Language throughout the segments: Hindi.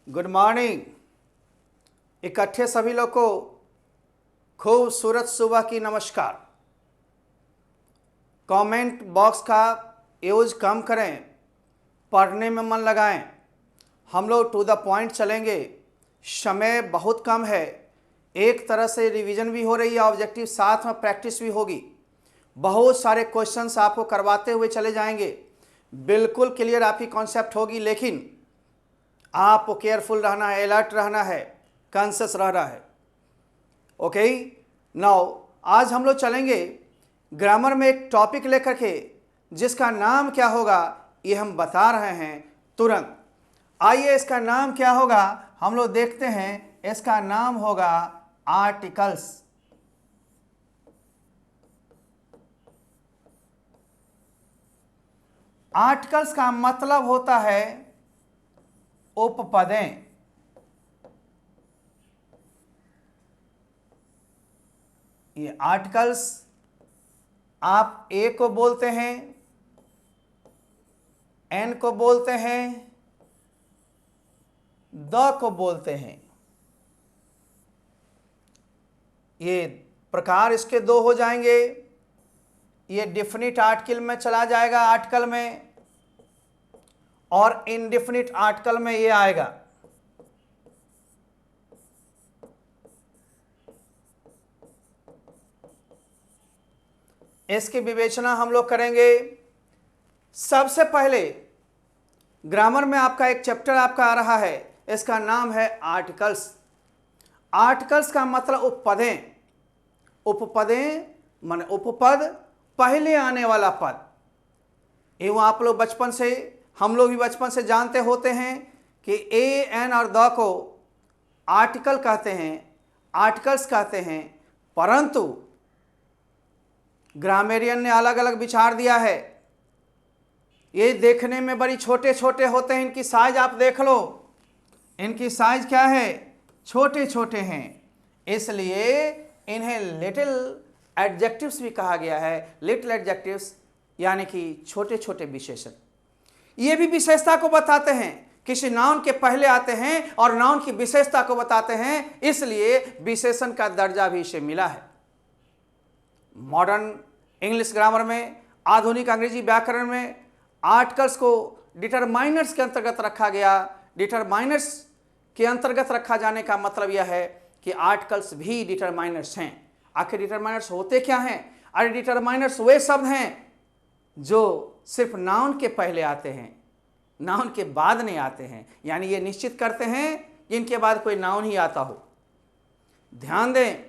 Good morning. इकट्ठे सभी लोग को खूबसूरत सुबह की नमस्कार। कमेंट बॉक्स का यूज कम करें, पढ़ने में मन लगाएं। हम लोग टू द पॉइंट चलेंगे, समय बहुत कम है। एक तरह से रिवीजन भी हो रही है, ऑब्जेक्टिव साथ में प्रैक्टिस भी होगी। बहुत सारे क्वेश्चंस आपको करवाते हुए चले जाएंगे, बिल्कुल क्लियर आपकी कॉन्सेप्ट होगी। लेकिन आपको केयरफुल रहना है, अलर्ट रहना है, कॉन्शियस रहना है। ओके, नाउ आज हम लोग चलेंगे ग्रामर में एक टॉपिक लेकर के, जिसका नाम क्या होगा ये हम बता रहे हैं तुरंत। आइए इसका नाम क्या होगा हम लोग देखते हैं। इसका नाम होगा आर्टिकल्स। आर्टिकल्स का मतलब होता है उपपदें। ये आर्टिकल्स आप ए को बोलते हैं, एन को बोलते हैं, द को बोलते हैं। ये प्रकार इसके दो हो जाएंगे। ये डिफिनिट आर्टिकल में चला जाएगा आर्टिकल में, और इनडिफिनिट आर्टिकल में ये आएगा। इसकी विवेचना हम लोग करेंगे। सबसे पहले ग्रामर में आपका एक चैप्टर आपका आ रहा है, इसका नाम है आर्टिकल्स। आर्टिकल्स का मतलब उपपदें। उपपदें माने उपपद, पहले आने वाला पद। एवं आप लोग बचपन से, हम लोग भी बचपन से जानते होते हैं कि ए, एन और द को आर्टिकल कहते हैं, आर्टिकल्स कहते हैं। परंतु ग्रामेरियन ने अलग अलग विचार दिया है। ये देखने में बड़ी छोटे छोटे होते हैं, इनकी साइज आप देख लो, इनकी साइज क्या है, छोटे छोटे हैं। इसलिए इन्हें लिटिल एडजेक्टिव्स भी कहा गया है। लिटिल एडजेक्टिव्स यानी कि छोटे छोटे विशेषण। ये भी विशेषता को बताते हैं, किसी नाउन के पहले आते हैं और नाउन की विशेषता को बताते हैं, इसलिए विशेषण का दर्जा भी इसे मिला है। मॉडर्न इंग्लिश ग्रामर में, आधुनिक अंग्रेजी व्याकरण में आर्टिकल्स को डिटरमाइनर्स के अंतर्गत रखा गया। डिटरमाइनर्स के अंतर्गत रखा जाने का मतलब यह है कि आर्टिकल्स भी डिटरमाइनर्स हैं। आखिर डिटरमाइनर्स होते क्या हैं? अरे डिटरमाइनर्स वे शब्द हैं जो सिर्फ नाउन के पहले आते हैं, नाउन के बाद नहीं आते हैं। यानी ये निश्चित करते हैं कि इनके बाद कोई नाउन ही आता हो। ध्यान दें,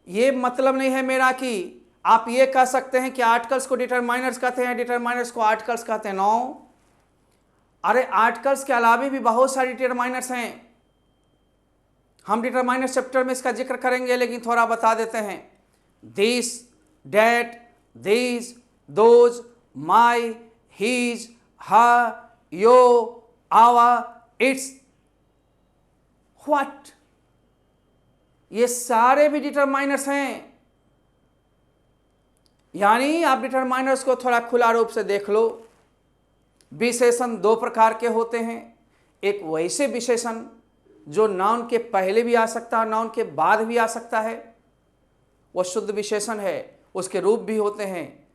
ये मतलब नहीं है मेरा कि आप ये कह सकते हैं कि आर्टिकल्स को डिटरमाइनर्स कहते हैं, डिटरमाइनर्स को आर्टिकल्स कहते हैं। नो, अरे आर्टिकल्स के अलावा भी बहुत सारी डिटरमाइनर्स हैं। हम डिटरमाइनर चैप्टर में इसका जिक्र करेंगे, लेकिन थोड़ा बता देते हैं। This, that, this, those, my, his, her, your, our, it's, what, ये सारे भी डिटरमाइनर्स हैं। यानी आप डिटरमाइनर्स को थोड़ा खुला रूप से देख लो। विशेषण दो प्रकार के होते हैं। एक वैसे विशेषण जो नाउन के पहले भी आ सकता है, नाउन के बाद भी आ सकता है, वह शुद्ध विशेषण है। उसके रूप भी होते हैं।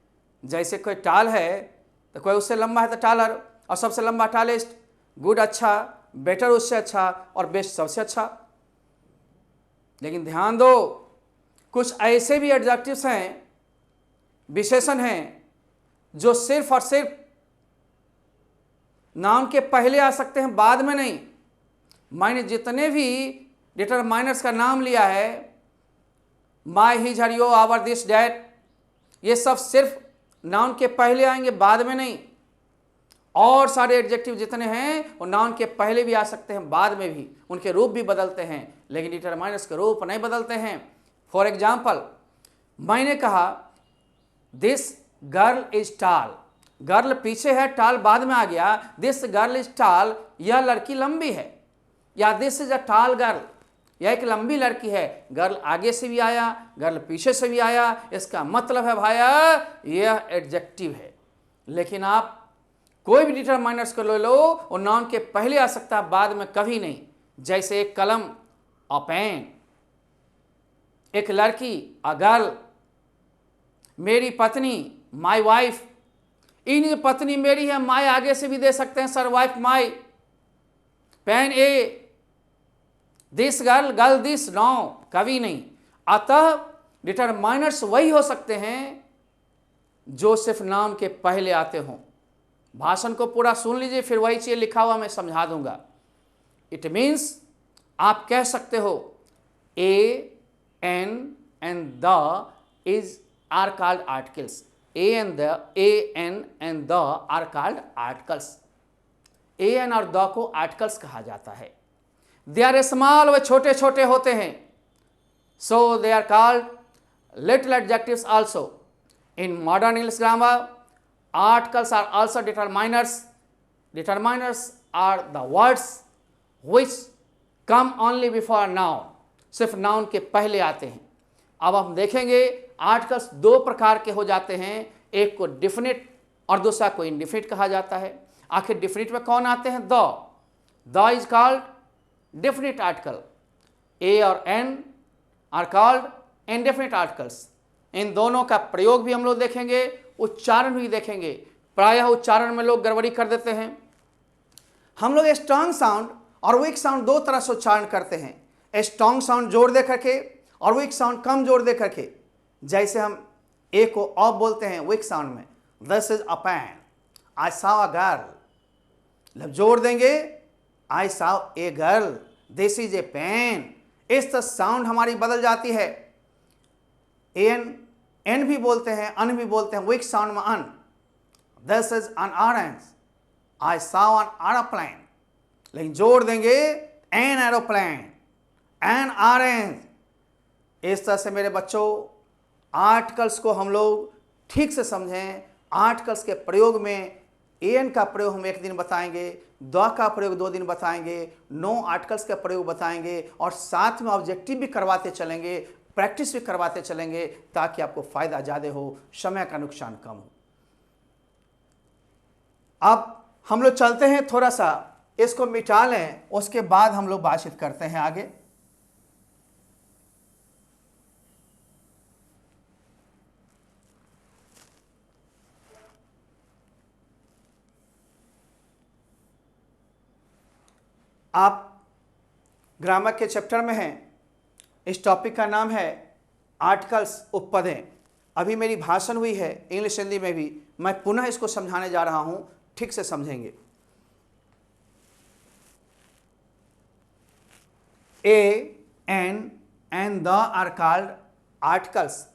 जैसे कोई टाल है तो कोई उससे लंबा है तो टालर, और सबसे लंबा टालेस्ट, गुड अच्छा, बेटर उससे अच्छा, और बेस्ट सबसे अच्छा। लेकिन ध्यान दो, कुछ ऐसे भी एडजेक्टिव्स हैं, विशेषण हैं, जो सिर्फ और सिर्फ नाउन के पहले आ सकते हैं, बाद में नहीं। मैंने जितने भी डिटरमाइनर्स का नाम लिया है, my, his, her, your, our, this, that, ये सब सिर्फ नाउन के पहले आएंगे, बाद में नहीं। और सारे एडजेक्टिव जितने हैं वो नाउन के पहले भी आ सकते हैं, बाद में भी। उनके रूप भी बदलते हैं, लेकिन डिटरमाइनर्स के रूप नहीं बदलते हैं। फॉर एग्जाम्पल, मैंने कहा दिस गर्ल इज टाल। गर्ल पीछे है, टाल बाद में आ गया। दिस गर्ल इज टाल, यह लड़की लंबी है। या दिस इज अ टाल गर्ल, यह एक लंबी लड़की है। गर्ल आगे से भी आया, गर्ल पीछे से भी आया, इसका मतलब है भाया यह एडजेक्टिव है। लेकिन आप कोई भी डिटरमाइनर्स को ले लो, वो नाउन के पहले आ सकता है, बाद में कभी नहीं। जैसे एक कलम, अ पेन, एक लड़की, अ गर्ल, मेरी पत्नी, माई वाइफ। इन पत्नी मेरी है, माई आगे से भी दे सकते हैं sir, wife my. Pen a, this girl, girl this, no, कभी नहीं। अतः डिटरमाइनर्स वही हो सकते हैं जो सिर्फ नाउन के पहले आते हों। भाषण को पूरा सुन लीजिए, फिर वही चीज लिखा हुआ मैं समझा दूंगा। इट मीन्स आप कह सकते हो a, an and the is are called articles. A an and the are called articles. A an और द को आर्टिकल्स कहा जाता है। दे आर स्मॉल, वे छोटे छोटे होते हैं। So they are called little adjectives also. In modern English grammar, articles are also determiners. Determiners are the words which come only before noun, सिर्फ noun के पहले आते हैं। अब हम देखेंगे आर्टिकल्स दो प्रकार के हो जाते हैं, एक को डिफिनिट और दूसरा को इनडिफिनिट कहा जाता है। आखिर डिफिनिट में कौन आते हैं? The is called definite article. A और an are called indefinite articles. इन दोनों का प्रयोग भी हम लोग देखेंगे, उच्चारण भी देखेंगे। प्रायः उच्चारण में लोग गड़बड़ी कर देते हैं। हम लोग स्ट्रॉन्ग साउंड और वीक साउंड दो तरह से उच्चारण करते हैं। स्ट्रॉन्ग साउंड जोर दे करके और वीक साउंड कम जोर दे करके। जैसे हम ए को ऑफ बोलते हैं वीक साउंड में, this is a pen, I saw a girl. जब जोर देंगे, I saw a girl, this is a pen. इस तरह साउंड हमारी बदल जाती है। एन भी बोलते हैं, अन भी बोलते हैं, वीक साउंड में an. This is an orange, I saw an aeroplane. लेकिन जोड़ देंगे एन एरोप्लेन, एन ऑरेंज। इस तरह से मेरे बच्चों आर्टिकल्स को हम लोग ठीक से समझें। आर्टिकल्स के प्रयोग में एन का प्रयोग हम एक दिन बताएंगे, द का प्रयोग 2 दिन बताएंगे, नो आर्टिकल्स का प्रयोग बताएंगे और साथ में ऑब्जेक्टिव भी करवाते चलेंगे, प्रैक्टिस भी करवाते चलेंगे, ताकि आपको फायदा ज़्यादा हो, समय का नुकसान कम हो। अब हम लोग चलते हैं, थोड़ा सा इसको मिटा लें, उसके बाद हम लोग बातचीत करते हैं आगे। आप ग्रामर के चैप्टर में हैं। इस टॉपिक का नाम है आर्टिकल्स, उपपदें। अभी मेरी भाषण हुई है इंग्लिश हिंदी में भी, मैं पुनः इसको समझाने जा रहा हूं, ठीक से समझेंगे। A, an and the are called articles.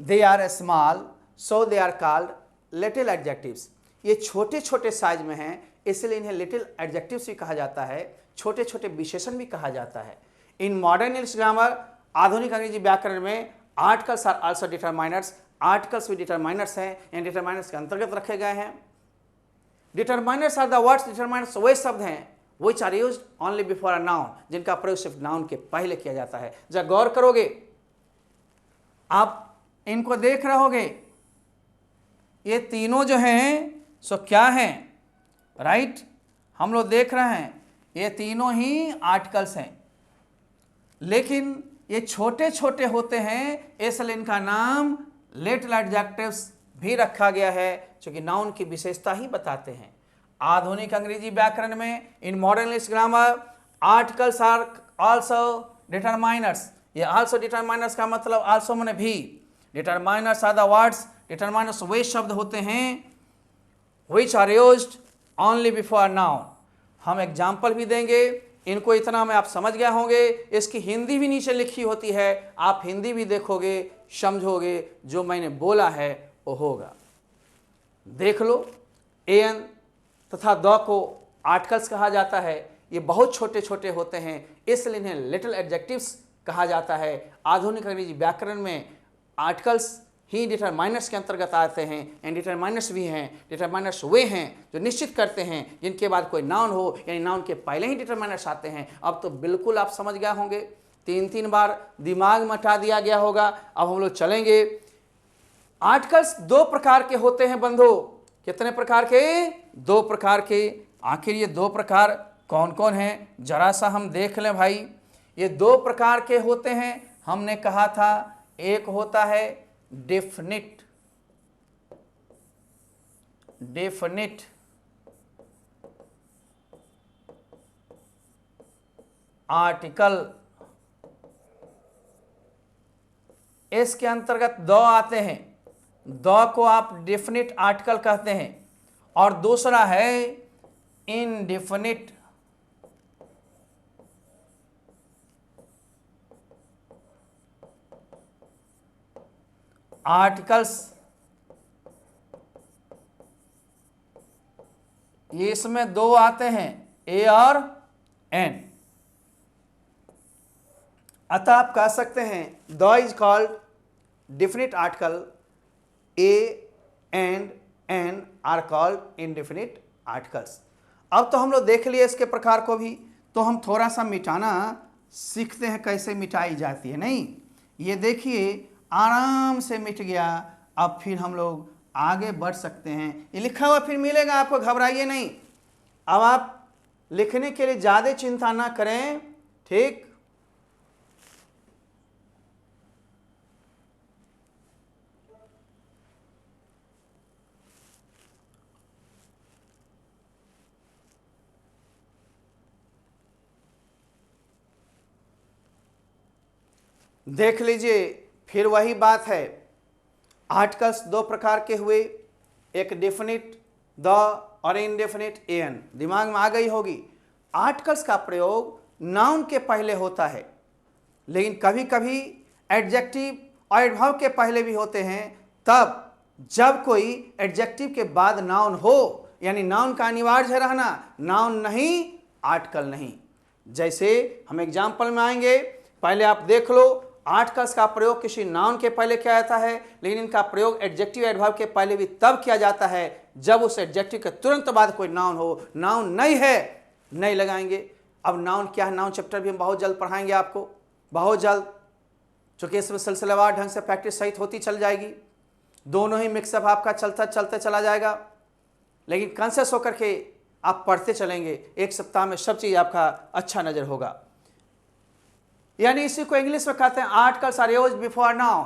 They are small, so they are called little adjectives. ये छोटे छोटे साइज में हैं, इसलिए इन्हें लिटिल एडजेक्टिव्स भी कहा जाता है, छोटे छोटे विशेषण भी कहा जाता है। इन मॉडर्न इंग्लिश ग्रामर, आधुनिक अंग्रेजी व्याकरण में, articles are also determiners. Articles भी डिटरमाइनर्स हैं, इन डिटरमाइनर्स के अंतर्गत रखे गए हैं। Determiners are the words, determiners वे शब्द हैं which are used only before a noun, जिनका प्रयोग सिर्फ नाउन के पहले किया जाता है। जब गौर करोगे, आप इनको देख रहे होगे, ये तीनों जो हैं सो क्या हैं? राइट, हम लोग देख रहे हैं ये तीनों ही आर्टिकल्स हैं, लेकिन ये छोटे छोटे होते हैं, इसलिए इनका नाम लिटिल एडजेक्टिव्स भी रखा गया है, क्योंकि नाउन की विशेषता ही बताते हैं। आधुनिक अंग्रेजी व्याकरण में, in modern English grammar, articles are also determiners. ये आल्सो डिटरमाइनर्स का मतलब आल्सो माने भी। Determiners are the words, determiners वे शब्द होते हैं which are used only before noun। हम एग्जाम्पल भी देंगे, इनको इतना में आप समझ गए होंगे। इसकी हिंदी भी नीचे लिखी होती है, आप हिंदी भी देखोगे, समझोगे, जो मैंने बोला है वो होगा। देख लो, एन तथा द को आर्टिकल्स कहा जाता है। ये बहुत छोटे छोटे होते हैं, इसलिए इन्हें लिटिल एडजेक्टिव्स कहा जाता है। आधुनिक अंग्रेजी व्याकरण में आर्टिकल्स ही डिटरमाइनर्स के अंतर्गत आते हैं, एंड डिटरमाइनर्स भी हैं। डिटरमाइनर्स वे हैं जो निश्चित करते हैं, जिनके बाद कोई नाउन हो, यानी नाउन के पहले ही डिटरमाइनर्स आते हैं। अब तो बिल्कुल आप समझ गए होंगे, 3-3 बार दिमाग में हटा दिया गया होगा। अब हम लोग चलेंगे। आर्टिकल्स 2 प्रकार के होते हैं बंधु। कितने प्रकार के? दो प्रकार के। आखिर ये दो प्रकार कौन कौन हैं, जरा सा हम देख लें भाई। ये दो प्रकार के होते हैं, हमने कहा था एक होता है डेफिनिट आर्टिकल, इसके अंतर्गत दो आते हैं, दो को आप डेफिनिट आर्टिकल कहते हैं। और दूसरा है इनडेफिनिट आर्टिकल्स। ये इसमें दो आते हैं, ए और एन। अतः आप कह सकते हैं the is called definite article, a and an are called indefinite articles. अब तो हम लोग देख लिए इसके प्रकार को भी, तो हम थोड़ा सा मिटाना सीखते हैं कैसे मिटाई जाती है। नहीं, ये देखिए आराम से मिट गया। अब फिर हम लोग आगे बढ़ सकते हैं। ये लिखा हुआ फिर मिलेगा आपको, घबराइए नहीं। अब आप लिखने के लिए ज़्यादा चिंता ना करें, ठीक। देख लीजिए, फिर वही बात है। आर्टिकल्स दो प्रकार के हुए, एक डेफिनिट द और इनडेफिनिट एन। दिमाग में आ गई होगी। आर्टिकल्स का प्रयोग नाउन के पहले होता है, लेकिन कभी कभी एडजेक्टिव और एडवर्ब के पहले भी होते हैं। तब जब कोई एडजेक्टिव के बाद नाउन हो, यानी नाउन का अनिवार्य रहना, नाउन नहीं आर्टिकल नहीं। जैसे हम एग्जाम्पल में आएंगे, पहले आप देख लो। आर्टिकल्स का प्रयोग किसी नाउन के पहले किया जाता है, लेकिन इनका प्रयोग एडजेक्टिव एडवर्ब के पहले भी तब किया जाता है जब उस एडजेक्टिव के तुरंत बाद कोई नाउन हो। नाउन नहीं है, नहीं लगाएंगे। अब नाउन क्या है, नाउन चैप्टर भी हम बहुत जल्द पढ़ाएंगे आपको, बहुत जल्द, चूंकि इसमें सिलसिलेवार ढंग से प्रैक्टिस सहित होती चल जाएगी। दोनों ही मिक्सअप आपका चलते चला जाएगा, लेकिन कॉन्शियस होकर के आप पढ़ते चलेंगे। एक सप्ताह में सब चीज़ आपका अच्छा नजर होगा। यानी इसी को इंग्लिश में कहते हैं articles are used before noun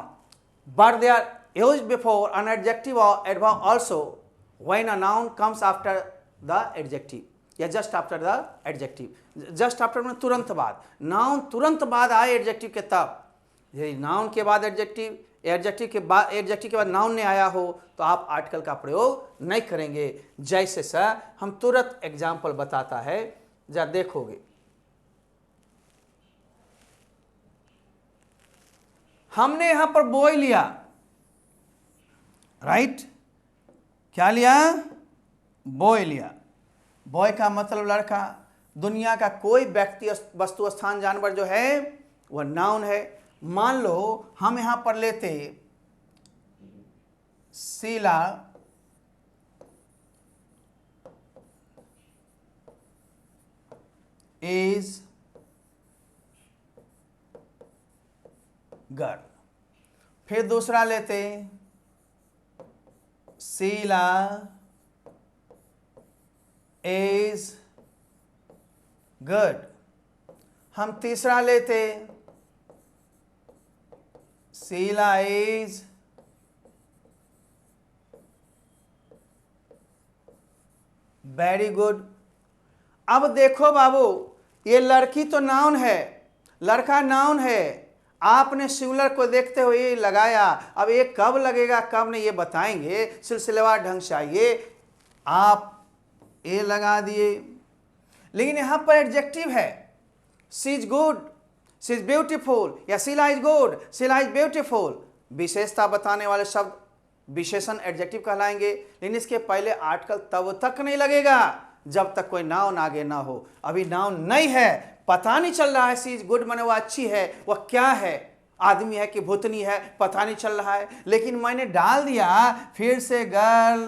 but they are used before an adjective और adverb also when a noun comes after the adjective या just after the adjective. Just after में तुरंत बाद, नाउन तुरंत बाद आए एडजेक्टिव के तब। यदि नाउन के बाद एडजेक्टिव, एडजेक्टिव के बाद नाउन ने आया हो तो आप आर्टिकल का प्रयोग नहीं करेंगे। जैसे सर हम तुरंत एग्जाम्पल बताता है, जरा देखोगे। हमने यहां पर बॉय लिया, राइट, क्या लिया, बॉय लिया। बॉय का मतलब लड़का। दुनिया का कोई व्यक्ति वस्तु स्थान जानवर जो है वह नाउन है। मान लो हम यहां पर लेते शीला इज गर्ल। फिर दूसरा लेते शीला इज गुड। हम तीसरा लेते शीला इज वेरी गुड। अब देखो बाबू, ये लड़की तो नाउन है, लड़का नाउन है। आपने सिंगुलर को देखते हुए ये लगाया। अब ये कब लगेगा कब नहीं ये बताएंगे, सिलसिलेवार ढंग से आइए। आप ये लगा दिए, लेकिन यहां पर एडजेक्टिव है, she is good, she is beautiful, या Sheela is good, Sheela is beautiful. विशेषता बताने वाले शब्द विशेषण एडजेक्टिव कहलाएंगे, लेकिन इसके पहले आर्टिकल तब तक नहीं लगेगा जब तक कोई नाउन आगे ना हो। अभी नाउन नहीं है, पता नहीं चल रहा है शी इज गुड माने वह अच्छी है, वह क्या है, आदमी है कि भूतनी है, पता नहीं चल रहा है। लेकिन मैंने डाल दिया फिर से गर्ल।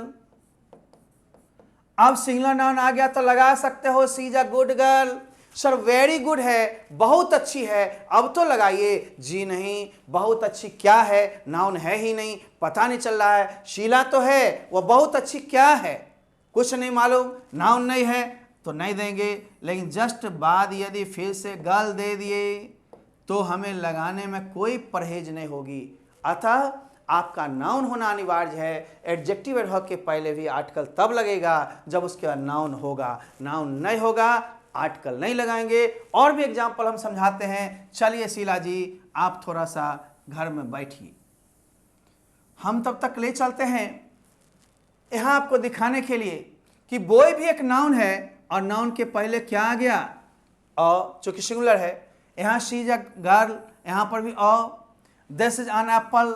अब सिंगुलर नाउन आ गया तो लगा सकते हो she is a good girl. Sir very good है, बहुत अच्छी है, अब तो लगाइए। जी नहीं, बहुत अच्छी क्या है, नाउन है ही नहीं, पता नहीं चल रहा है। शीला तो है, वह बहुत अच्छी क्या है, कुछ नहीं मालूम, नाउन नहीं है तो नहीं देंगे। लेकिन जस्ट बाद यदि फिर से गर्ल दे दिए तो हमें लगाने में कोई परहेज नहीं होगी। अतः आपका नाउन होना अनिवार्य है। एडजेक्टिव एडवर्ब के पहले भी आर्टिकल तब लगेगा जब उसके बाद नाउन होगा। नाउन नहीं होगा आर्टिकल नहीं लगाएंगे। और भी एग्जाम्पल हम समझाते हैं। चलिए शीला जी आप थोड़ा सा घर में बैठिए, हम तब तक ले चलते हैं यहां आपको दिखाने के लिए कि बॉय भी एक नाउन है और नाउन के पहले क्या आ गया, अ, चूंकि सिंगुलर है। यहां शी इज अ गर्ल, यहां पर भी अ। दिस इज एन एप्पल,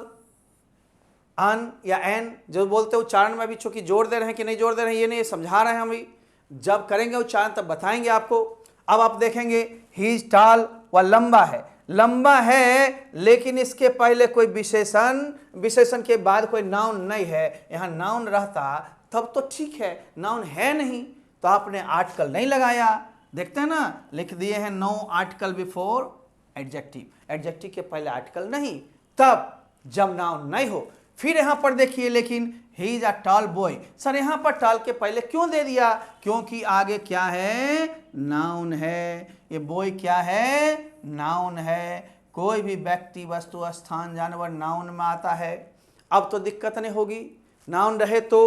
अन या एन जो बोलते हैं उच्चारण में भी चूंकि जोड़ दे रहे हैं कि नहीं जोड़ दे रहे हैं ये नहीं समझा रहे हैं हम भी, जब करेंगे उच्चारण तब बताएंगे आपको। अब आप देखेंगे ही इज टॉल, वह लंबा है। लंबा है लेकिन इसके पहले कोई विशेषण के बाद कोई नाउन नहीं है। यहां नाउन रहता तब तो ठीक है, नाउन है नहीं तो आपने आर्टिकल नहीं लगाया। देखते हैं ना, लिख दिए हैं no article before adjective. Adjective के पहले आर्टिकल नहीं, तब जब नाउन नहीं हो। फिर यहां पर देखिए, लेकिन he is a tall boy. Sir यहां पर टॉल के पहले क्यों दे दिया? क्योंकि आगे क्या है, नाउन है। ये बॉय क्या है, नाउन है। कोई भी व्यक्ति, वस्तु, स्थान, जानवर नाउन में आता है। अब तो दिक्कत नहीं होगी, नाउन रहे तो।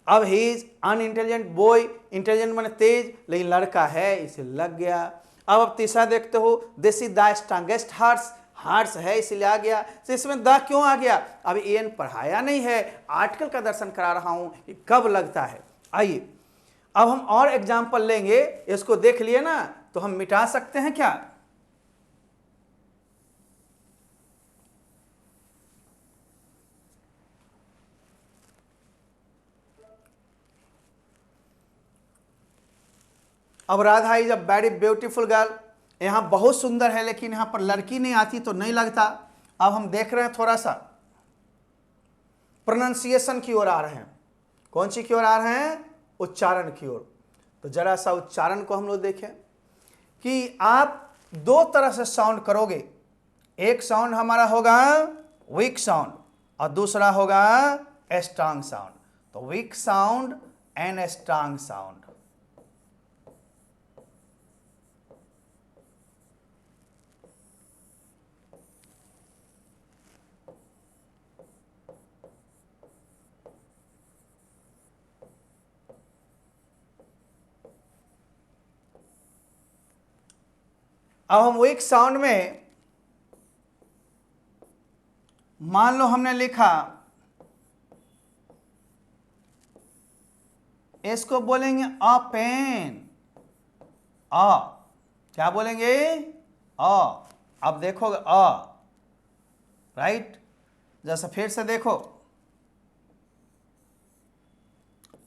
अब he is unintelligent boy, intelligent माने तेज, लेकिन लड़का है इसे लग गया। अब तीसरा देखते हो, this is the strongest horse, horse है इसलिए आ गया। तो इसमें द क्यों आ गया? अभी एन पढ़ाया नहीं है, आर्टिकल का दर्शन करा रहा हूं कि कब लगता है। आइए अब हम और एग्जाम्पल लेंगे। इसको देख लिए ना तो हम मिटा सकते हैं क्या? अब Radha is a very beautiful girl, यहां बहुत सुंदर है लेकिन यहां पर लड़की नहीं आती तो नहीं लगता। अब हम देख रहे हैं थोड़ा सा प्रोनाउंसिएशन की ओर आ रहे हैं। कौन सी की ओर आ रहे हैं? उच्चारण की ओर। तो जरा सा उच्चारण को हम लोग देखें कि आप दो तरह से साउंड करोगे। एक साउंड हमारा होगा वीक साउंड और दूसरा होगा स्ट्रांग साउंड। तो weak sound and strong sound. अब हम वीक साउंड में मान लो हमने लिखा, इसको बोलेंगे अ पेन। अ क्या बोलेंगे? अ। अब देखोगे अ, राइट। जैसे फिर से देखो,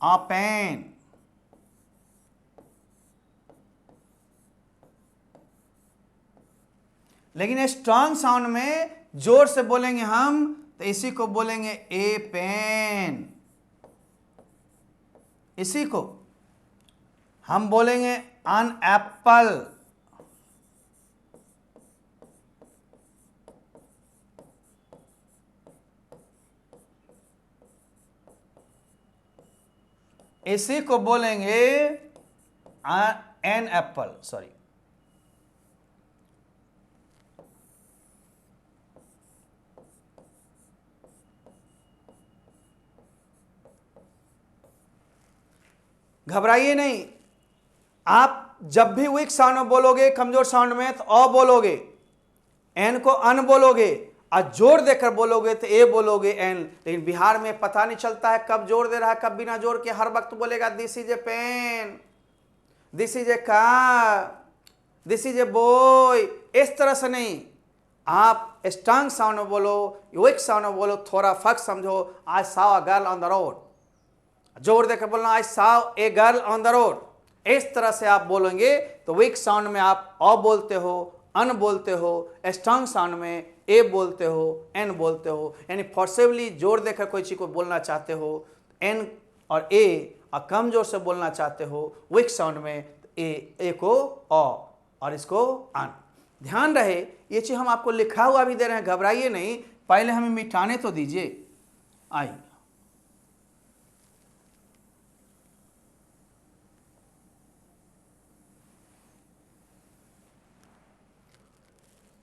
अ पेन। लेकिन स्ट्रांग साउंड में जोर से बोलेंगे हम तो इसी को बोलेंगे ए पेन। इसी को हम बोलेंगे अन एप्पल। इसी को बोलेंगे एन एप्पल, सॉरी। घबराइए नहीं, आप जब भी वीक साउंड में बोलोगे, कमजोर साउंड में, तो अ बोलोगे, एन को अन बोलोगे, और जोर देकर बोलोगे तो ए बोलोगे एन। लेकिन बिहार में पता नहीं चलता है कब जोर दे रहा है कब बिना जोर के। हर वक्त बोलेगा this is a pen, this is a car, this is a boy. इस तरह से नहीं, आप स्ट्रांग साउंड में बोलो, वीक साउंड में बोलो, थोड़ा फर्क समझो। आई saw a girl on the road, जोर देकर बोलना आई saw a girl on the road. इस तरह से आप बोलेंगे तो वीक साउंड में आप अ बोलते हो, अन बोलते हो। स्ट्रांग साउंड में ए बोलते हो, एन बोलते हो। यानी फोर्सेबली जोर देकर कोई चीज को बोलना चाहते हो एन और ए, और कम जोर से बोलना चाहते हो वीक साउंड में ए को अ और इसको अन। ध्यान रहे ये चीज हम आपको लिखा हुआ भी दे रहे हैं, घबराइए नहीं। पहले हमें मिटाने तो दीजिए। आइए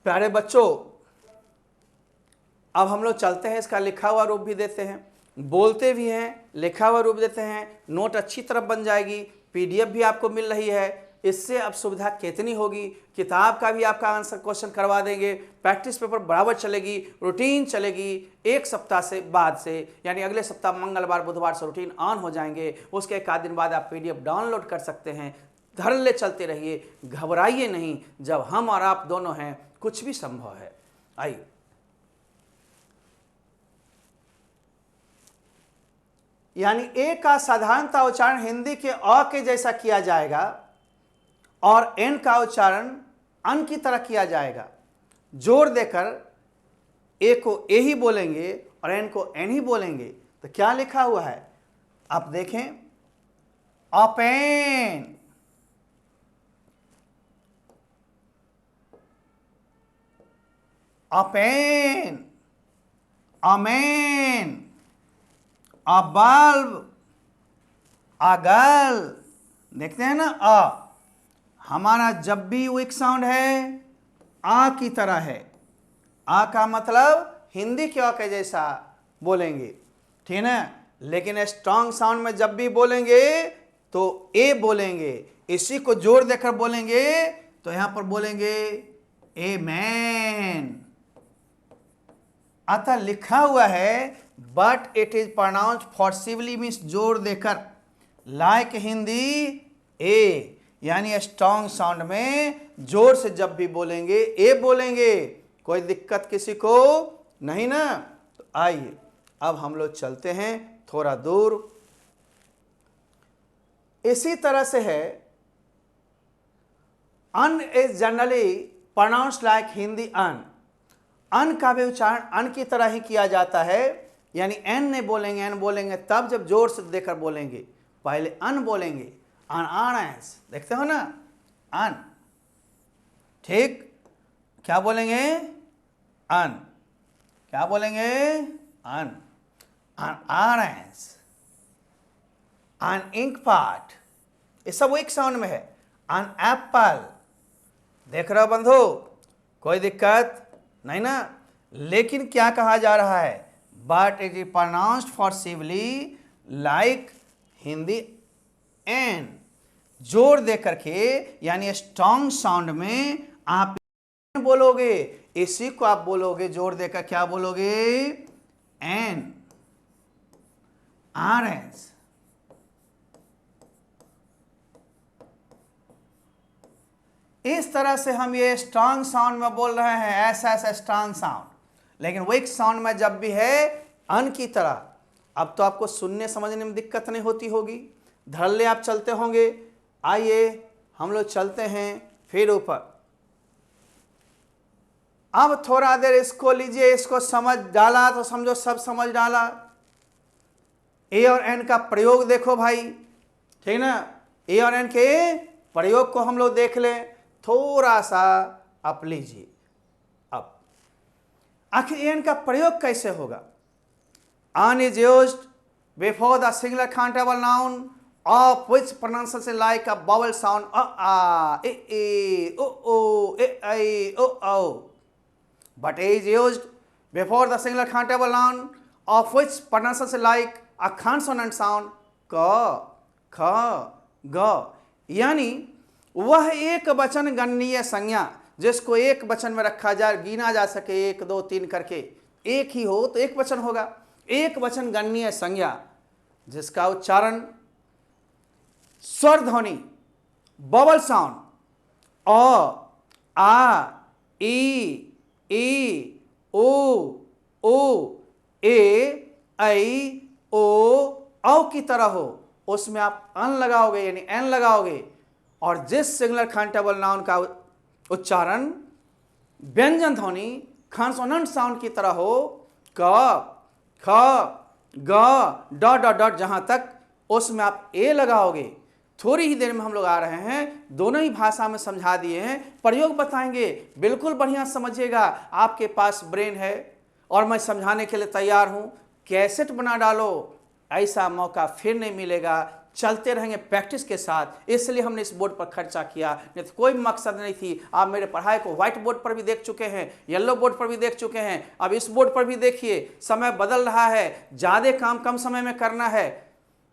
प्यारे बच्चों, अब हम लोग चलते हैं, इसका लिखा हुआ रूप भी देते हैं, बोलते भी हैं, लिखा हुआ रूप देते हैं, नोट अच्छी तरह बन जाएगी, पीडीएफ भी आपको मिल रही है। इससे अब सुविधा कितनी होगी, किताब का भी आपका आंसर क्वेश्चन करवा देंगे, प्रैक्टिस पेपर बराबर चलेगी, रूटीन चलेगी। एक सप्ताह से बाद से यानी अगले सप्ताह मंगलवार बुधवार से रूटीन ऑन हो जाएंगे। उसके एक आध दिन बाद आप पीडीएफ डाउनलोड कर सकते हैं। धरले चलते रहिए, घबराइए नहीं, जब हम और आप दोनों हैं कुछ भी संभव है। आइए, यानी ए का साधारणतः उच्चारण हिंदी के अ के जैसा किया जाएगा और एन का उच्चारण अन की तरह किया जाएगा। जोर देकर ए को ए ही बोलेंगे और एन को एन ही बोलेंगे। तो क्या लिखा हुआ है आप देखें, ओपन, ओपन, अमेन, अ बल्ब, अगल। देखते हैं ना, अ हमारा जब भी वीक साउंड है आ की तरह है। आ का मतलब हिंदी के आ के जैसा बोलेंगे, ठीक है ना। लेकिन स्ट्रॉन्ग साउंड में जब भी बोलेंगे तो ए बोलेंगे। इसी को जोर देकर बोलेंगे तो यहां पर बोलेंगे ए मैन। अतः लिखा हुआ है but it is pronounced forcibly, means जोर देकर, लाइक हिंदी ए, यानी स्ट्रॉन्ग साउंड में जोर से जब भी बोलेंगे ए बोलेंगे। कोई दिक्कत किसी को नहीं ना। तो आइए अब हम लोग चलते हैं थोड़ा दूर। इसी तरह से है, an is generally pronounced like Hindi an. An का भी उच्चारण अन की तरह ही किया जाता है, यानी एन नहीं बोलेंगे, एन बोलेंगे तब जब जोर से देकर बोलेंगे। पहले अन बोलेंगे, अन आनस, देखते हो ना, अन, ठीक। क्या बोलेंगे, अन, क्या बोलेंगे, अन, अन आनस, अन इंक पार्ट, ये सब एक साउंड में है। अन एप्पल, देख रहे हो बंधु, कोई दिक्कत नहीं ना। लेकिन क्या कहा जा रहा है, but it is pronounced forcibly like Hindi an. जोर दे करके यानी स्ट्रॉन्ग साउंड में आप बोलोगे, इसी को आप बोलोगे जोर देकर, क्या बोलोगे, एन, ऑरेंज। इस तरह से हम ये स्ट्रॉन्ग साउंड में बोल रहे हैं, ऐसा ऐसा स्ट्रॉन्ग साउंड। लेकिन वीक साउंड में जब भी है अन की तरह। अब तो आपको सुनने समझने में दिक्कत नहीं होती होगी, धड़ल्ले आप चलते होंगे। आइए हम लोग चलते हैं फिर ऊपर। अब थोड़ा देर इसको लीजिए, इसको समझ डाला तो समझो सब समझ डाला। ए और एन का प्रयोग देखो भाई, ठीक ना। ए और एन के प्रयोग को हम लोग देख लें, थोड़ा सा आप लीजिए। अब आखिर एन का प्रयोग कैसे होगा। An is used before the singular countable noun of which pronunciation like a vowel sound a, e, o, e, o. But is used before the singular countable noun of which pronunciation like a consonant sound क, ख, ग। यानी वह एक वचन गणनीय संज्ञा जिसको एक वचन में रखा जाए, गिना जा सके 1 2 3 करके, एक ही हो तो एक वचन होगा। एक वचन गणनीय संज्ञा जिसका उच्चारण स्वर ध्वनि, बबल साउंड, अ, आ, ई, ओ, ए, ऐ, ओ की तरह हो, उसमें आप अन लगाओगे यानी एन लगाओगे। और जिस सिंगुलर काउंटेबल नाउन का उच्चारण व्यंजन ध्वनि कॉन्सोनेंट साउंड की तरह हो, क, ख, ग, डॉट डॉट डॉट, जहां तक उसमें आप ए लगाओगे। थोड़ी ही देर में हम लोग आ रहे हैं, दोनों ही भाषा में समझा दिए हैं, प्रयोग बताएंगे, बिल्कुल बढ़िया समझिएगा। आपके पास ब्रेन है और मैं समझाने के लिए तैयार हूं। कैसेट बना डालो, ऐसा मौका फिर नहीं मिलेगा। चलते रहेंगे प्रैक्टिस के साथ, इसलिए हमने इस बोर्ड पर खर्चा किया, नहीं तो कोई मकसद नहीं थी। आप मेरे पढ़ाई को व्हाइट बोर्ड पर भी देख चुके हैं, येलो बोर्ड पर भी देख चुके हैं, अब इस बोर्ड पर भी देखिए। समय बदल रहा है, ज़्यादा काम कम समय में करना है,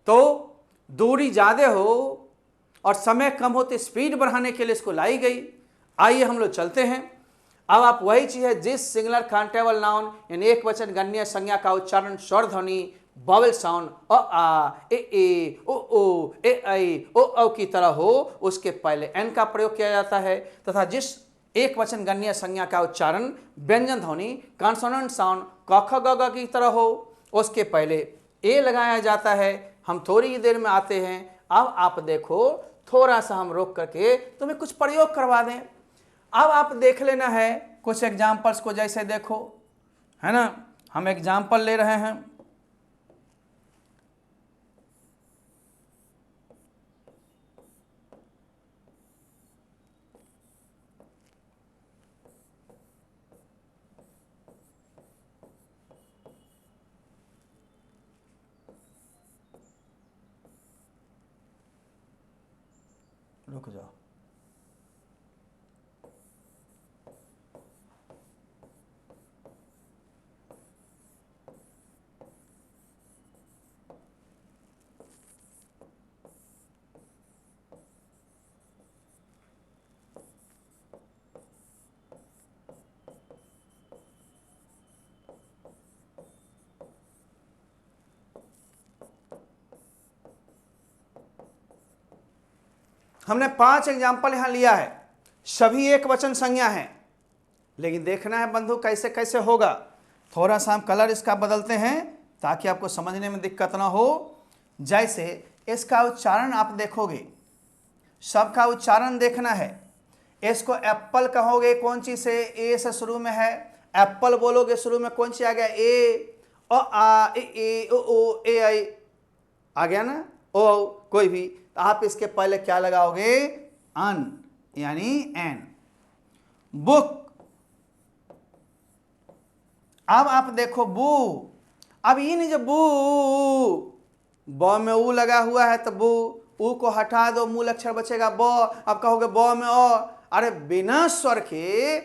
तो दूरी ज़्यादा हो और समय कम हो तो स्पीड बढ़ाने के लिए इसको लाई गई। आइए हम लोग चलते हैं। अब आप वही चीज़ है, जिस सिंगुलर काउंटेबल नाउन यानी एक वचन गणनीय संज्ञा का उच्चारण स्वर ध्वनि वॉवेल साउंड अ आ ए ओ ए आई ओ औ की तरह हो, उसके पहले एन का प्रयोग किया जाता है, तथा जिस एक वचन गणनीय संज्ञा का उच्चारण व्यंजन ध्वनि कॉन्सोनेंट साउंड क ख ग घ की तरह हो, उसके पहले ए लगाया जाता है। हम थोड़ी ही देर में आते हैं। अब आप देखो, थोड़ा सा हम रोक करके तुम्हें कुछ प्रयोग करवा दें। अब आप देख लेना है कुछ एग्जाम्पल्स को, जैसे देखो, है ना, हम एग्जाम्पल ले रहे हैं। रुक जाओ। हमने 5 एग्जाम्पल यहां लिया है, सभी एक वचन संज्ञा हैं, लेकिन देखना है बंधु कैसे कैसे होगा। थोड़ा सा हम कलर इसका बदलते हैं ताकि आपको समझने में दिक्कत ना हो। जैसे इसका उच्चारण आप देखोगे, सबका उच्चारण देखना है। इसको एप्पल कहोगे, कौन चीज से? ए से शुरू में है। एप्पल बोलोगे, शुरू में कौन सी आ गया? ए। ओ आ ए ओ ए आई आ गया ना, ओ कोई भी। आप इसके पहले क्या लगाओगे? अन यानी एन। बुक। अब आप देखो बू। अब ये नहीं, जब बू में ऊ लगा हुआ है तो बू, ऊ को हटा दो, मूल अक्षर बचेगा ब। अब कहोगे ब में ओ। अरे बिना स्वर के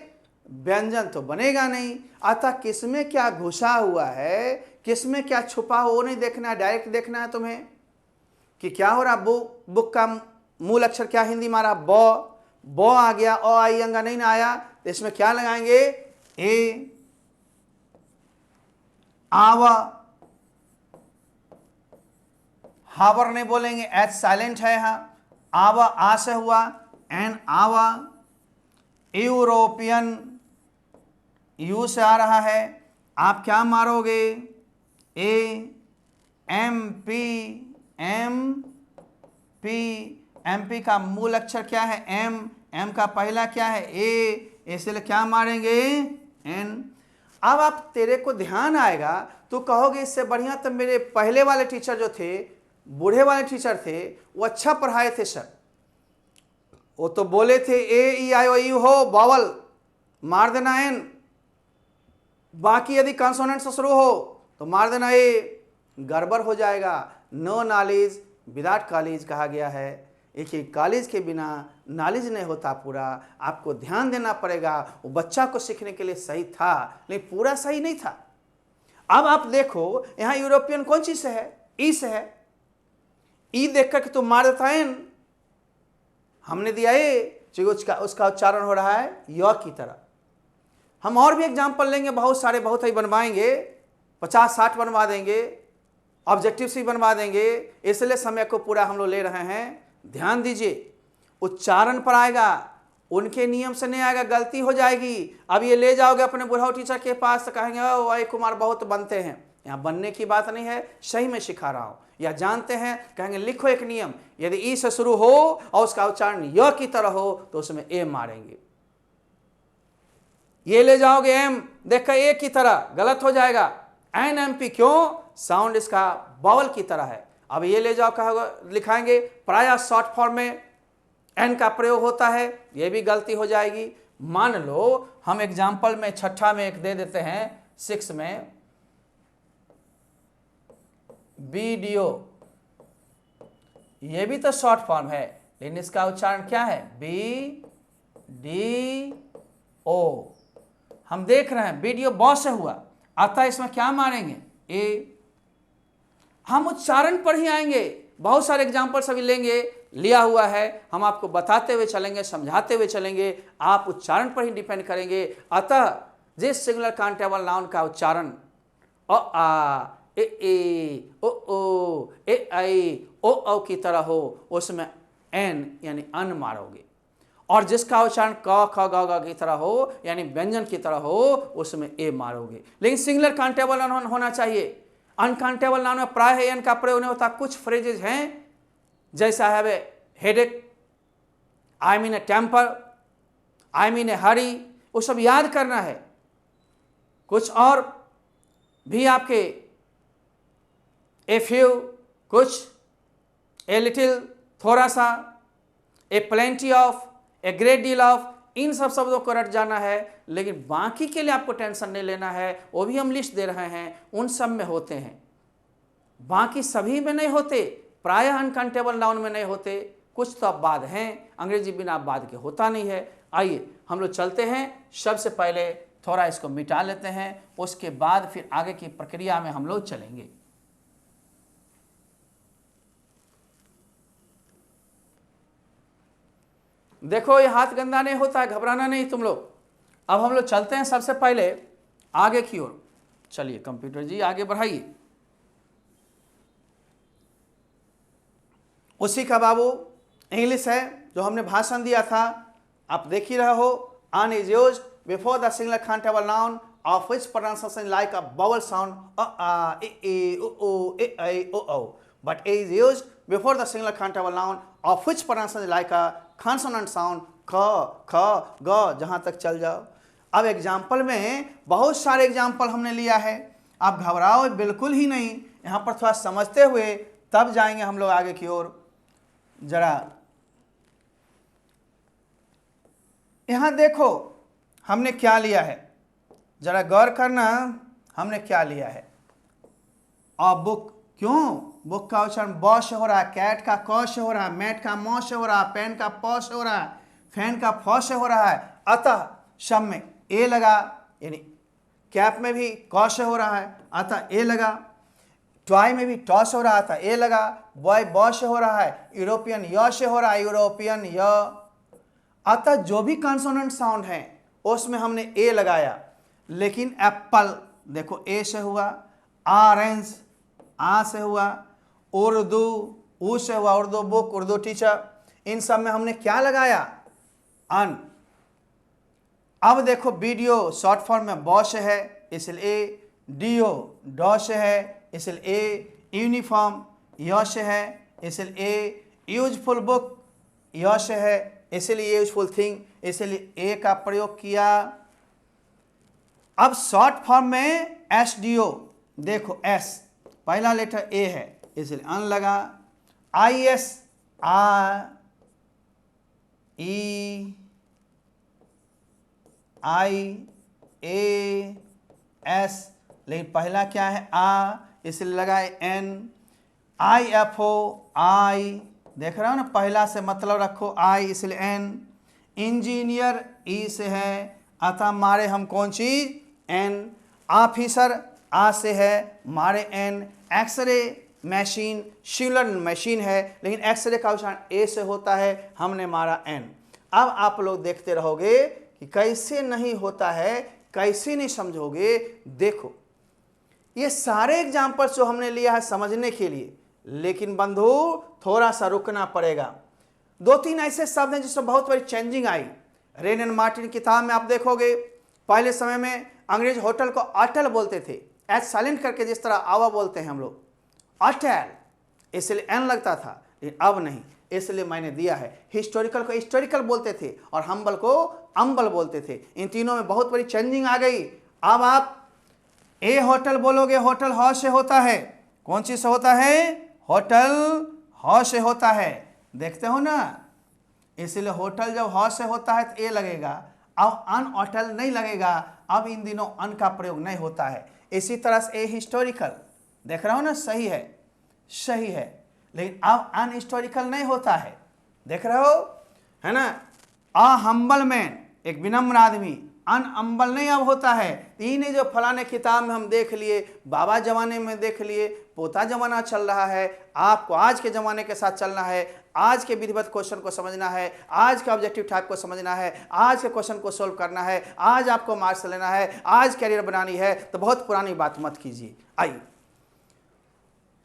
व्यंजन तो बनेगा नहीं। अतः किसमें क्या घुसा हुआ है, किसमें क्या छुपा हो, वो नहीं देखना है, डायरेक्ट देखना है तुम्हें कि क्या हो रहा। बुक का मूल अक्षर क्या हिंदी मारा? ब आ गया, ओ आई अंगा नहीं ना आया, तो इसमें क्या लगाएंगे? ए। आवा, हावर नहीं बोलेंगे, एच साइलेंट है यहां। आवा आ से हुआ, एन आवा। यूरोपियन, यू से आ रहा है, आप क्या मारोगे? A. M P, M P, M P का मूल अक्षर क्या है? एम। एम का पहला क्या है? ए, इसलिए क्या मारेंगे? एन। अब आप तेरे को ध्यान आएगा तो कहोगे इससे बढ़िया तो मेरे पहले वाले टीचर जो थे, बूढ़े वाले टीचर थे, वो अच्छा पढ़ाए थे सर। वो तो बोले थे ए ई आई ओ यू हो बावल, मार देना एन। बाकी यदि कॉन्सोनेंट से शुरू हो तो मार देना ए। गड़बड़ हो जाएगा। नो नॉलेज विदाउट कॉलेज कहा गया है। एक ही कॉलेज के बिना नॉलेज नहीं होता पूरा। आपको ध्यान देना पड़ेगा। वो बच्चा को सीखने के लिए सही था, लेकिन पूरा सही नहीं था। अब आप देखो यहां यूरोपियन कौन चीज से है? ई से है। ई देख कर तुम मार देता एन, हमने दिया ए, उसका उच्चारण हो रहा है य की तरह। हम और भी एग्जाम्पल लेंगे, बहुत सारे, बहुत ही बनवाएंगे, 50-60 बनवा देंगे, ऑब्जेक्टिव भी बनवा देंगे। इसलिए समय को पूरा हम लोग ले रहे हैं। ध्यान दीजिए, उच्चारण पर आएगा, उनके नियम से नहीं आएगा, गलती हो जाएगी। अब ये ले जाओगे अपने बुढ़ाऊ टीचर के पास तो कहेंगे ओ भाई कुमार बहुत बनते हैं। यहाँ बनने की बात नहीं है, सही में सिखा रहा हूं। या जानते हैं, कहेंगे लिखो एक नियम, यदि ई से शुरू हो और उसका उच्चारण य की तरह हो तो उसमें ए मारेंगे। ये ले जाओगे एम, देखकर ए की तरह, गलत हो जाएगा। एन एम पी, क्यों? साउंड इसका बावल की तरह है। अब ये ले जाओ, कहा लिखाएंगे प्रायः शॉर्ट फॉर्म में एन का प्रयोग होता है, ये भी गलती हो जाएगी। मान लो हम एग्जाम्पल में छठा में एक दे देते हैं, 6 में वीडियो ये भी तो शॉर्ट फॉर्म है, लेकिन इसका उच्चारण क्या है? BDO। हम देख रहे हैं वीडियो ब से हुआ, अतः इसमें क्या मारेंगे? ए। हम उच्चारण पर ही आएंगे, बहुत सारे एग्जाम्पल्स अभी लेंगे, लिया हुआ है, हम आपको बताते हुए चलेंगे, समझाते हुए चलेंगे, आप उच्चारण पर ही डिपेंड करेंगे। अतः जिस सिंगुलर काउंटेबल नाउन का उच्चारण अ आ ए ओ ए आई ओ की तरह हो, उसमें एन यानी अन मारोगे, और जिसका उच्चारण क ख ग की तरह हो यानी व्यंजन की तरह हो, उसमें ए मारोगे। लेकिन सिंगुलर काउंटेबल नाउन होना चाहिए। अनकाउंटेबल नाउन में प्राय एन का प्रयोग नहीं होता। कुछ फ्रेजेज हैं जैसा है headache, I mean a temper, I mean a hurry, वो सब याद करना है। कुछ और भी आपके ए फ्यू, कुछ ए लिटिल, थोड़ा सा, a plenty of, a great deal of, इन सब शब्दों को रट जाना है। लेकिन बाकी के लिए आपको टेंशन नहीं लेना है, वो भी हम लिस्ट दे रहे हैं, उन सब में होते हैं, बाकी सभी में नहीं होते, प्रायः अनकाउंटेबल नाउन में नहीं होते। कुछ तो अपवाद हैं, अंग्रेजी बिना अपवाद के होता नहीं है। आइए हम लोग चलते हैं, सबसे पहले थोड़ा इसको मिटा लेते हैं, उसके बाद फिर आगे की प्रक्रिया में हम लोग चलेंगे। देखो ये हाथ गंदा नहीं होता है, घबराना नहीं तुम लोग। अब हम लोग चलते हैं सबसे पहले आगे की ओर। चलिए कंप्यूटर जी आगे बढ़ाइए। उसी का बाबू इंग्लिश है जो हमने भाषण दिया था, आप देख ही रहे हो। An is used before the singular countable noun of which pronunciation like a vowel sound a e o e i o o, but a is used before the singular countable noun of which pronunciation like a consonant sound ख ख ग, जहाँ तक चल जाओ। अब एग्जाम्पल में बहुत सारे एग्जाम्पल हमने लिया है, आप घबराओ बिल्कुल ही नहीं, यहाँ पर थोड़ा समझते हुए तब जाएंगे हम लोग आगे की ओर। जरा यहाँ देखो हमने क्या लिया है, जरा गौर करना हमने क्या लिया है। अ बुक, क्यों बुक का उच्चारण ब से हो रहा है, कैट का क से हो रहा है, मैट का म से हो रहा है, पेन का प से हो रहा है, फैन का फ से हो रहा है, अतः सब में ए लगा, यानी कैप में भी क से हो रहा है अतः ए लगा, टॉय में भी ट से हो रहा था ए लगा, बॉय ब से हो रहा है, यूरोपियन य से हो रहा है, यूरोपियन य, अतः जो भी कॉन्सोनेंट साउंड है उसमें हमने ए लगाया। लेकिन एप्पल देखो ए से हुआ, ऑरेंज आ से हुआ, उर्दू ऊ से हुआ, उर्दू बुक, उर्दू टीचर, इन सब में हमने क्या लगाया? अन। अब देखो वीडियो शॉर्ट फॉर्म में ब से है इसलिए ए, डीओ ड से है इसलिए ए, यूनिफॉर्म य से है इसलिए ए, यूजफुल बुक य से है इसलिए यूजफुल थिंग, इसलिए ए का प्रयोग किया। अब शॉर्ट फॉर्म में एस डी ओ, देखो एस पहला लेटर ए है इसलिए अन लगा, I S uh E I A S, लेकिन पहला क्या है आ, इसलिए लगाए एन, आई एफ ओ आई, देख रहे हो ना, पहला से मतलब रखो आई इसलिए एन, इंजीनियर ई से है अतः मारे हम कौन चीज? एन, ऑफिसर आ से है मारे एन, एक्सरे मशीन शिलर मशीन है लेकिन एक्सरे का उच्चारण ए से होता है, हमने मारा एन। अब आप लोग देखते रहोगे कि कैसे नहीं होता है, कैसे नहीं समझोगे। देखो ये सारे एग्जाम्पल्स जो हमने लिया है समझने के लिए, लेकिन बंधु थोड़ा सा रुकना पड़ेगा। दो तीन ऐसे शब्द हैं जिसमें बहुत बड़ी changing I. Rain and Martin किताब में आप देखोगे पहले समय में अंग्रेज होटल को अटल बोलते थे, एच साइलेंट करके, जिस तरह आवा बोलते हैं हम लोग, अटल, इसलिए एन लगता था, लेकिन अब नहीं, इसलिए मैंने दिया है। हिस्टोरिकल को हिस्टोरिकल बोलते थे और हम्बल को अम्बल बोलते थे। इन तीनों में बहुत बड़ी चेंजिंग आ गई। अब आप ए होटल बोलोगे, होटल ह से होता है, कौन चीज से होता है? होटल ह से होता है, देखते हो ना, इसलिए होटल जब ह से होता है तो ए लगेगा, अब अन होटल नहीं लगेगा। अब इन दिनों अन का प्रयोग नहीं होता है। इसी तरह से ए हिस्टोरिकल, देख रहे हो ना, सही है, सही है। लेकिन अब अनहिस्टोरिकल नहीं होता है। देख रहे हो, है ना, अ हम्बल मैन, एक विनम्र आदमी, अनअम्बल नहीं अब होता है। इन्हें जो फलाने किताब में हम देख लिए, बाबा जमाने में देख लिए, पोता जमाना चल रहा है, आपको आज के ज़माने के साथ चलना है, आज के विधिवत क्वेश्चन को समझना है, आज के ऑब्जेक्टिव टाइप को समझना है, आज के क्वेश्चन को सोल्व करना है, आज आपको मार्क्स लेना है, आज कैरियर बनानी है, तो बहुत पुरानी बात मत कीजिए। आइए,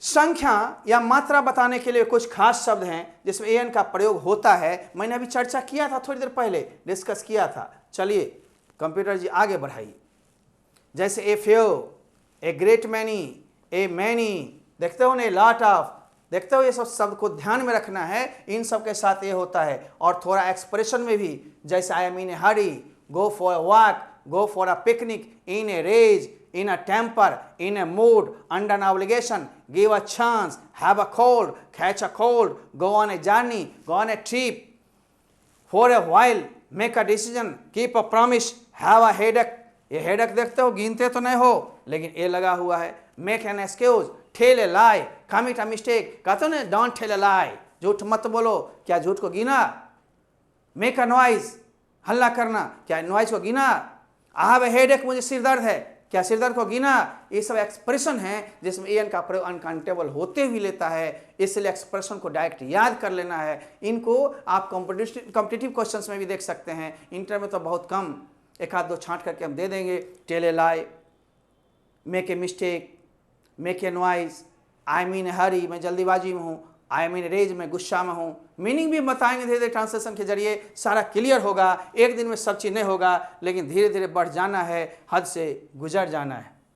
संख्या या मात्रा बताने के लिए कुछ खास शब्द हैं जिसमें एन का प्रयोग होता है। मैंने अभी चर्चा किया था, थोड़ी देर पहले डिस्कस किया था। चलिए कंप्यूटर जी आगे बढ़ाइए। जैसे a few, a great many, A many, देखते हो ना, लॉट ऑफ, देखते हो, ये सब शब्द को ध्यान में रखना है। इन सब के साथ ये होता है। और थोड़ा एक्सप्रेशन में भी, जैसे I am in a hurry, go for a walk, go for a picnic, in a rage, in a temper, in a mood, under an obligation, give a chance, have a cold, catch a cold, go on a journey, go on a trip, for a while, make a decision, keep a promise, have a headache। ये हेडेक देखते हो, गिनते तो नहीं हो, लेकिन ये लगा हुआ है। make an excuse, tell a lie, commit a mistake, कहते हो ना, don't tell a lie, झूठ मत बोलो। क्या झूठ को गिना? make a noise, हल्ला करना, क्या नॉइज को गिना? I have a headache, मुझे सिर दर्द है, क्या सिर दर्द को गिना? ये सब एक्सप्रेशन है जिसमें एन का प्रयोग अनकाउंटेबल होते हुए लेता है, इसलिए एक्सप्रेशन को डायरेक्ट याद कर लेना है। इनको आप कॉम्पिटिटिव क्वेश्चंस में भी देख सकते हैं, इंटर में तो बहुत कम, एक आध दो छांट करके हम दे देंगे। Tell a lie, make a mistake, make a noise, I mean hurry, मैं जल्दीबाजी में हूँ, आई मीन रेज, में गुस्सा में हूँ। मीनिंग भी बताएंगे धीरे धीरे, ट्रांसलेशन के जरिए सारा क्लियर होगा। एक दिन में सब चीज़ नहीं होगा, लेकिन धीरे धीरे बढ़ जाना है, हद से गुजर जाना है।